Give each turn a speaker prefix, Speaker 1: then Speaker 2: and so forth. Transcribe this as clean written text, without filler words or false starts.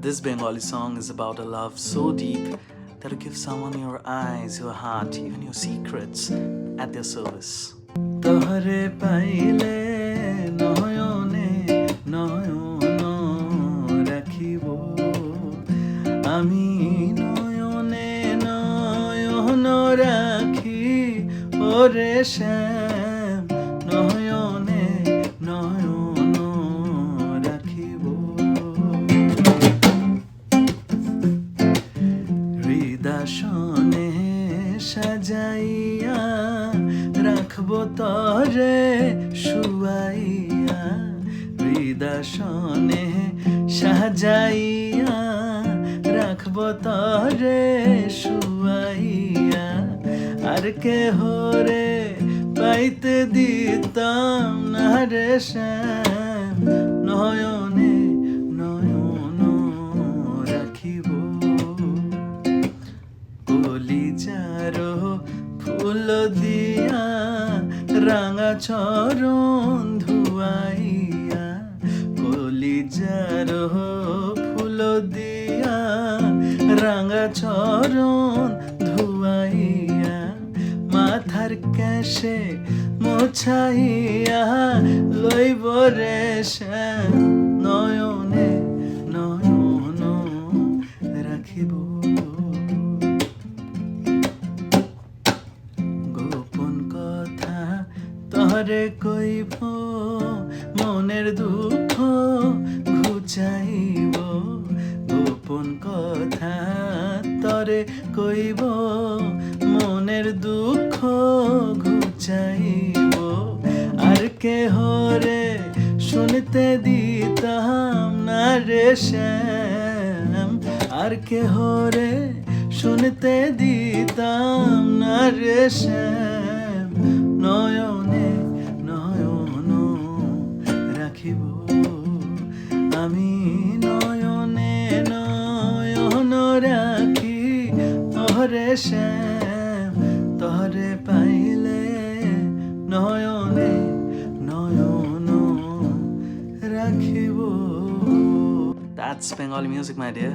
Speaker 1: This Bengali song is about a love so deep that you give someone your eyes, your heart, even your secrets at their service. তহরে পাইলে নয়নে নয়ন রাখিব আমি নয়নে নয়ন রাখি ওরে শ্যাম নয়নে নয়ন রাখিব হৃদয়নে সাজাইয়া রাখব তরে শুয়াইয়া হৃদয়নে সাজাইয়া রাখব তরে শুয়াইয়া আর কেহ রে পাইতে দিতাম না রে শ্যাম নয়নে নয়ন রাখিব কলিজার ফুল দিয়া রাঙা চরণ ধুয়াইয়া কলিজার ফুল দিয়া রাঙা চরণ ধুয়াইয়া মাথার কেশে মোছাইয়া লইব রে শ্যাম নয়নে নয়ন রাখিব গোপন কথা তরে কইব মনের দুঃখ ঘুচাইব গোপন কথা তরে কইব মনের দুঃখ ঘুচাইব আর কেহ রে শুনতে দিতাম না রে শ্যাম আর কেহ রে শুনতে দিতাম না রে শ্যাম নয়নে নয়ন রাখিব আমি নয়নে নয়ন রাখি ওরে শ্যাম তহরে পাইলে নয়নে নয়ন রাখিব That's Bengali music, my dear.